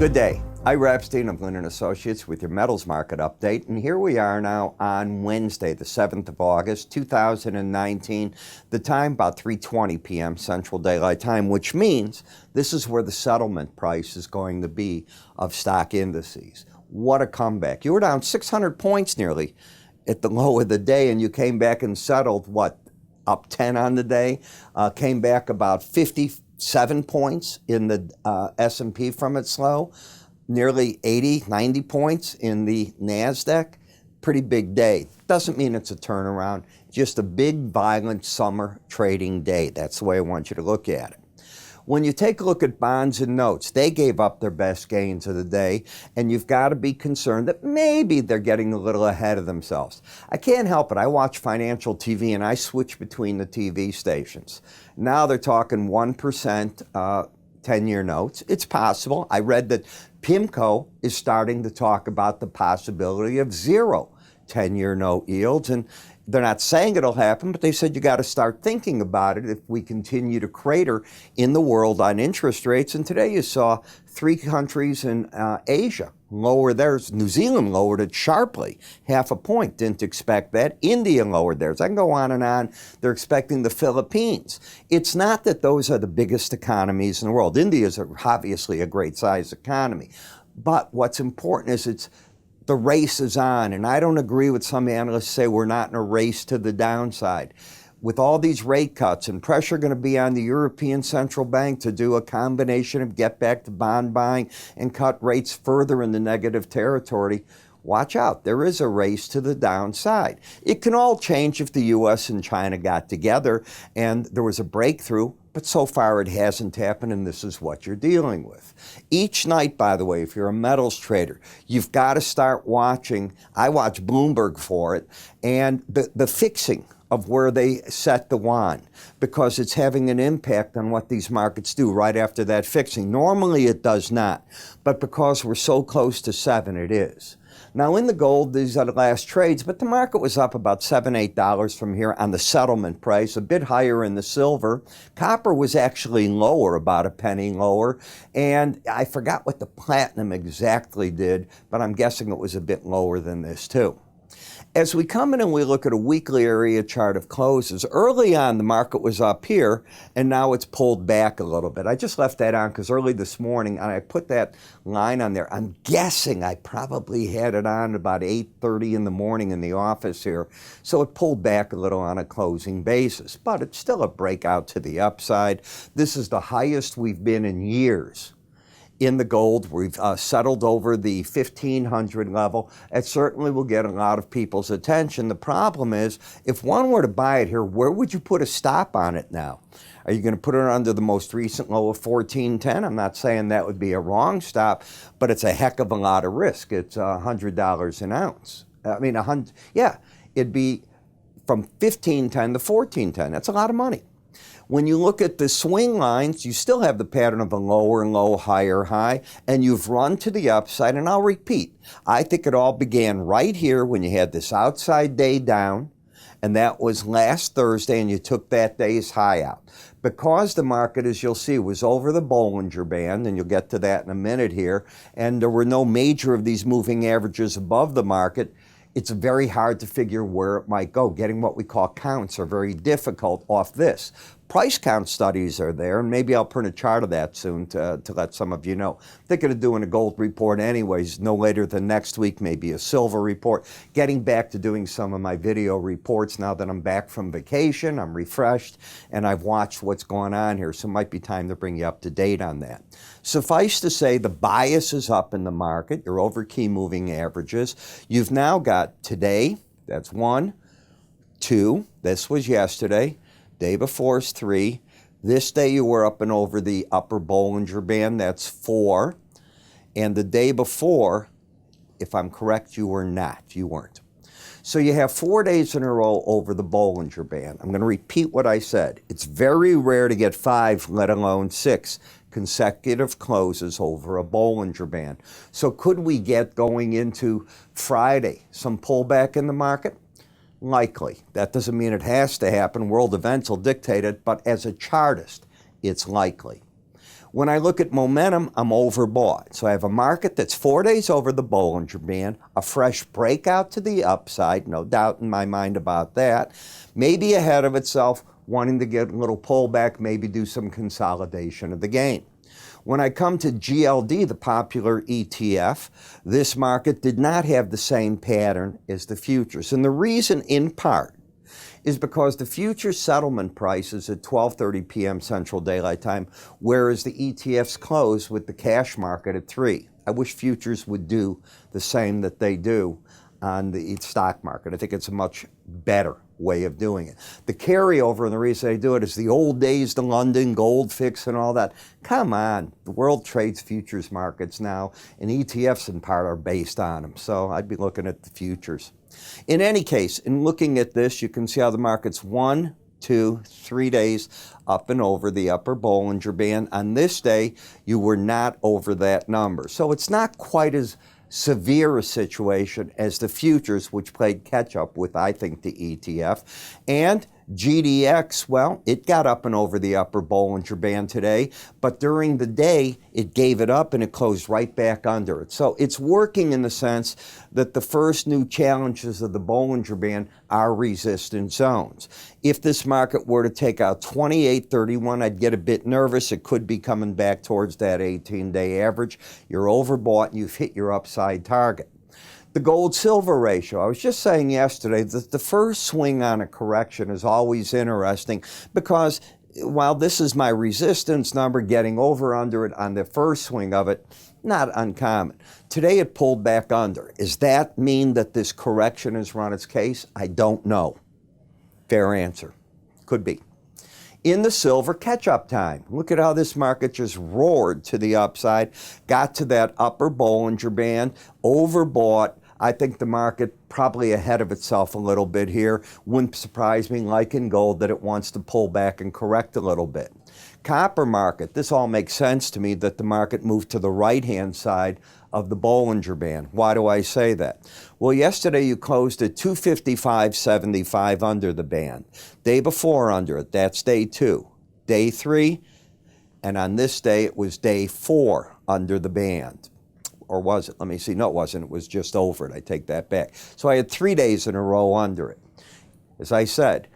Good day. Ira Epstein of Linn & Associates with your metals market update. And here we are now on Wednesday, the 7th of August, 2019. The time about 3:20 p.m. Central Daylight Time, which means this is where the settlement price is going to be of stock indices. What a comeback. You were down 600 points nearly at the low of the day, and you came back and settled, what, up 10 on the day? Came back about 57 points in the S&P from its low, nearly 80, 90 points in the NASDAQ. Pretty big day. Doesn't mean it's a turnaround, just a big, violent summer trading day. That's the way I want you to look at it. When you take a look at bonds and notes, they gave up their best gains of the day, and you've got to be concerned that maybe they're getting a little ahead of themselves. I can't help it. I watch financial TV, and I switch between the TV stations. Now they're talking 1% 10-year notes. It's possible. I read that PIMCO is starting to talk about the possibility of 0 10-year note yields, and they're not saying it'll happen, but they said you got to start thinking about it if we continue to crater in the world on interest rates. And today you saw 3 countries in Asia lower theirs. New Zealand lowered it sharply, half a point. Didn't expect that. India lowered theirs. I can go on and on. They're expecting the Philippines. It's not that those are the biggest economies in the world. India is obviously a great size economy. But what's important is the race is on, and I don't agree with some analysts say we're not in a race to the downside. With all these rate cuts and pressure going to be on the European Central Bank to do a combination of get back to bond buying and cut rates further in the negative territory, watch out. There is a race to the downside. It can all change if the U.S. and China got together and there was a breakthrough, but so far it hasn't happened, and this is what you're dealing with. Each night, by the way, if you're a metals trader, you've got to start watching. I watch Bloomberg for it, and the fixing of where they set the yuan, because it's having an impact on what these markets do right after that fixing. Normally it does not, but because we're so close to 7, it is. Now in the gold, these are the last trades, but the market was up about $7, $8 from here on the settlement price, a bit higher in the silver. Copper was actually lower, about a penny lower, and I forgot what the platinum exactly did, but I'm guessing it was a bit lower than this too. As we come in and we look at a weekly area chart of closes, early on the market was up here, and now it's pulled back a little bit. I just left that on because early this morning, and I put that line on there. I'm guessing I probably had it on about 8:30 in the morning in the office here, so it pulled back a little on a closing basis, but it's still a breakout to the upside. This is the highest we've been in years. In the gold, we've settled over the 1,500 level. It certainly will get a lot of people's attention. The problem is, if one were to buy it here, where would you put a stop on it now? Are you going to put it under the most recent low of 1410? I'm not saying that would be a wrong stop, but it's a heck of a lot of risk. It's $100 an ounce. I mean, it'd be from 1510 to 1410. That's a lot of money. When you look at the swing lines, you still have the pattern of a lower and low, higher high, and you've run to the upside. And I'll repeat, I think it all began right here when you had this outside day down, and that was last Thursday, and you took that day's high out. Because the market, as you'll see, was over the Bollinger Band, and you'll get to that in a minute here, and there were no major of these moving averages above the market, it's very hard to figure where it might go. Getting what we call counts are very difficult off this. Price count studies are there, and maybe I'll print a chart of that soon to let some of you know. Thinking of doing a gold report anyways, no later than next week, maybe a silver report. Getting back to doing some of my video reports now that I'm back from vacation. I'm refreshed, and I've watched what's going on here, so it might be time to bring you up to date on that. Suffice to say, the bias is up in the market. You're over key moving averages. You've now got today, that's 1, 2, this was yesterday. Day before is 3. This day you were up and over the upper Bollinger Band, that's 4. And the day before, if I'm correct, you were not. You weren't. So you have 4 days in a row over the Bollinger Band. I'm going to repeat what I said. It's very rare to get 5, let alone 6 consecutive closes over a Bollinger Band. So could we get going into Friday some pullback in the market? Likely. That doesn't mean it has to happen. World events will dictate it, but as a chartist, it's likely. When I look at momentum, I'm overbought. So I have a market that's 4 days over the Bollinger Band, a fresh breakout to the upside, no doubt in my mind about that, maybe ahead of itself, wanting to get a little pullback, maybe do some consolidation of the gain. When I come to GLD, the popular ETF, this market did not have the same pattern as the futures. And the reason, in part, is because the futures settlement price is at 12:30 p.m. Central Daylight Time, whereas the ETFs close with the cash market at 3. I wish futures would do the same that they do on the stock market. I think it's a much better way of doing it. The carryover, and the reason they do it, is the old days, the London gold fix and all that. Come on, the world trades futures markets now, and ETFs in part are based on them. So I'd be looking at the futures. In any case, in looking at this, you can see how the market's 1, 2, 3 days up and over the upper Bollinger Band. On this day, you were not over that number. So it's not quite as severe a situation as the futures, which played catch up with, I think, the ETF. And GDX, well, it got up and over the upper Bollinger Band today, but during the day, it gave it up and it closed right back under it. So it's working in the sense that the first new challenges of the Bollinger Band are resistance zones. If this market were to take out 28.31, I'd get a bit nervous. It could be coming back towards that 18-day average. You're overbought and you've hit your upside target. The gold-silver ratio. I was just saying yesterday that the first swing on a correction is always interesting because while this is my resistance number, getting over under it on the first swing of it, not uncommon. Today it pulled back under. Does that mean that this correction has run its case? I don't know. Fair answer. Could be. In the silver, catch-up time. Look at how this market just roared to the upside, got to that upper Bollinger Band, overbought. I think the market probably ahead of itself a little bit here. Wouldn't surprise me, like in gold, that it wants to pull back and correct a little bit. Copper market, this all makes sense to me that the market moved to the right-hand side of the Bollinger Band. Why do I say that? Well, yesterday you closed at 255.75 under the band. Day before under it, that's day 2. Day 3, and on this day it was day 4 under the band. Or was it? Let me see. No, it wasn't. It was just over it. I take that back. So I had 3 days in a row under it. As I said,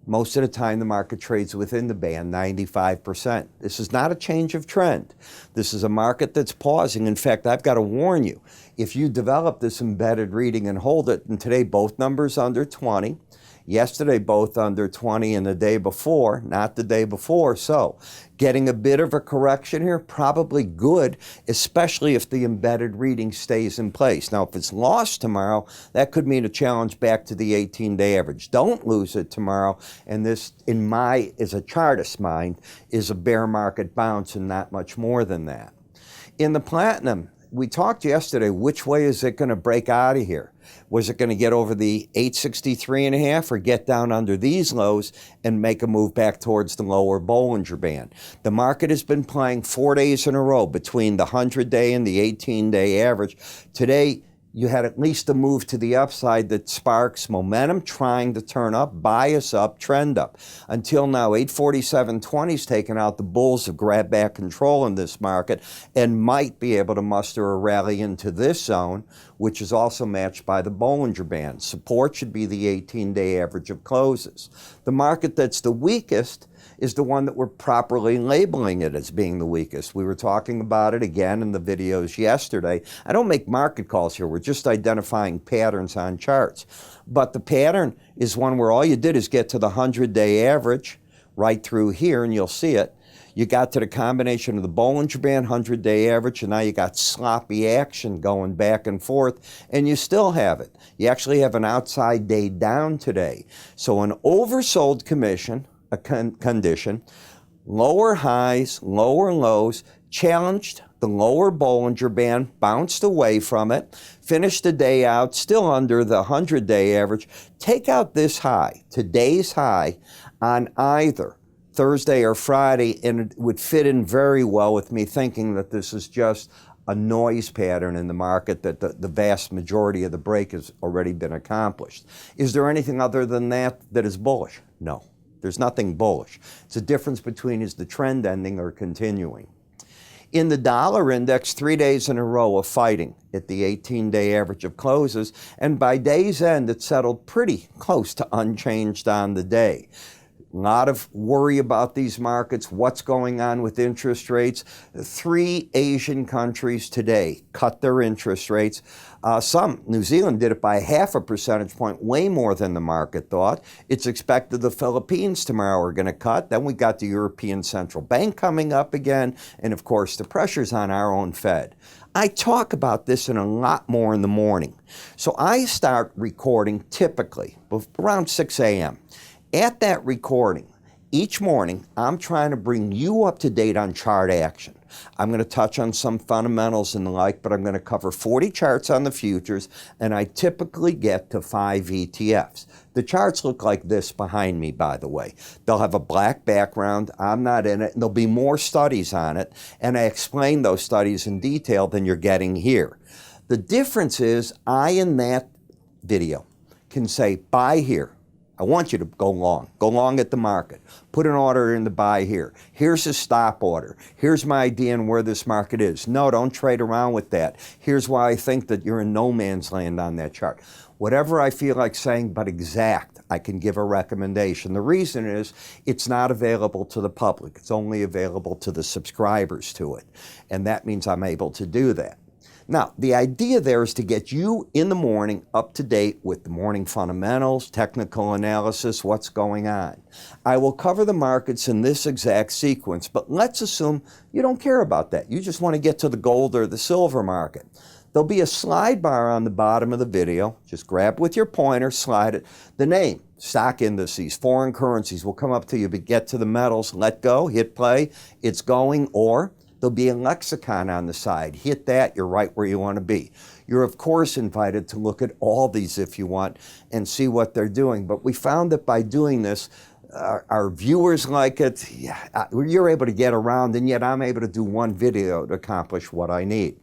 most of the time the market trades within the band, 95%. This is not a change of trend. This is a market that's pausing. In fact, I've got to warn you, if you develop this embedded reading and hold it, and today both numbers under 20, yesterday both under 20, and the day before, not the day before. So getting a bit of a correction here, probably good, especially if the embedded reading stays in place. Now, if it's lost tomorrow, that could mean a challenge back to the 18-day average. Don't lose it tomorrow. And this, in my, as a chartist mind, is a bear market bounce and not much more than that. In the platinum, we talked yesterday, which way is it going to break out of here? Was it going to get over the 863.5 or get down under these lows and make a move back towards the lower Bollinger Band? The market has been playing 4 days in a row between the 100-day and the 18-day average. Today, you had at least a move to the upside that sparks momentum, trying to turn up, bias up, trend up. Until now, 847.20's taken out. The bulls have grabbed back control in this market and might be able to muster a rally into this zone, which is also matched by the Bollinger Band. Support should be the 18-day average of closes. The market that's the weakest is the one that we're properly labeling it as being the weakest. We were talking about it again in the videos yesterday. I don't make market calls here. We're just identifying patterns on charts. But the pattern is one where all you did is get to the 100-day average right through here, and you'll see it. You got to the combination of the Bollinger Band 100-day average, and now you got sloppy action going back and forth, and you still have it. You actually have an outside day down today. So an oversold condition, lower highs, lower lows, challenged the lower Bollinger Band, bounced away from it, finished the day out, still under the 100-day average. Take out this high, today's high, on either Thursday or Friday, and it would fit in very well with me thinking that this is just a noise pattern in the market, that the vast majority of the break has already been accomplished. Is there anything other than that that is bullish? No. There's nothing bullish. It's a difference between is the trend ending or continuing. In the dollar index, 3 days in a row of fighting at the 18-day average of closes, and by day's end, it settled pretty close to unchanged on the day. A lot of worry about these markets, what's going on with interest rates. 3 Asian countries today cut their interest rates. New Zealand did it by 0.5 percentage point, way more than the market thought. It's expected the Philippines tomorrow are going to cut. Then we got the European Central Bank coming up again. And of course, the pressure's on our own Fed. I talk about this and a lot more in the morning. So I start recording typically around 6 a.m. At that recording, each morning, I'm trying to bring you up to date on chart action. I'm going to touch on some fundamentals and the like, but I'm going to cover 40 charts on the futures, and I typically get to 5 ETFs. The charts look like this behind me, by the way. They'll have a black background. I'm not in it, and there'll be more studies on it, and I explain those studies in detail than you're getting here. The difference is I, in that video, can say, buy here. I want you to go long at the market. Put an order in to buy here. Here's a stop order. Here's my idea on where this market is. No, don't trade around with that. Here's why I think that you're in no man's land on that chart. Whatever I feel like saying, but exact, I can give a recommendation. The reason is it's not available to the public. It's only available to the subscribers to it. And that means I'm able to do that. Now, the idea there is to get you in the morning up to date with the morning fundamentals, technical analysis, what's going on. I will cover the markets in this exact sequence, but let's assume you don't care about that. You just want to get to the gold or the silver market. There'll be a slide bar on the bottom of the video. Just grab with your pointer, slide it. The name, stock indices, foreign currencies will come up to you, but get to the metals, let go, hit play, it's going, or there'll be a lexicon on the side. Hit that, you're right where you want to be. You're, of course, invited to look at all these if you want and see what they're doing. But we found that by doing this, our viewers like it. You're able to get around, and yet I'm able to do one video to accomplish what I need.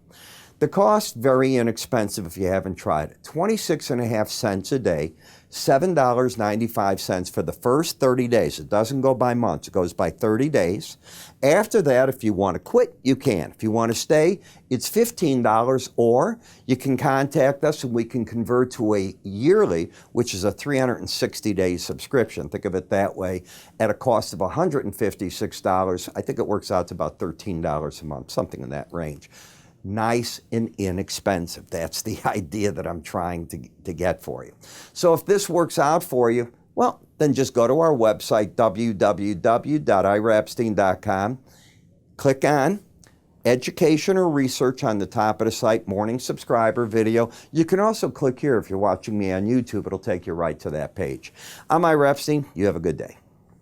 The cost, very inexpensive if you haven't tried it. 26.5 cents a day, $7.95 for the first 30 days. It doesn't go by months, it goes by 30 days. After that, if you want to quit, you can. If you want to stay, it's $15, or you can contact us and we can convert to a yearly, which is a 360-day subscription. Think of it that way, at a cost of $156. I think it works out to about $13 a month, something in that range. Nice and inexpensive. That's the idea that I'm trying to get for you. So if this works out for you, well, then just go to our website, www.iraepstein.com. Click on Education or Research on the top of the site, Morning Subscriber video. You can also click here if you're watching me on YouTube. It'll take you right to that page. I'm Ira Epstein. You have a good day.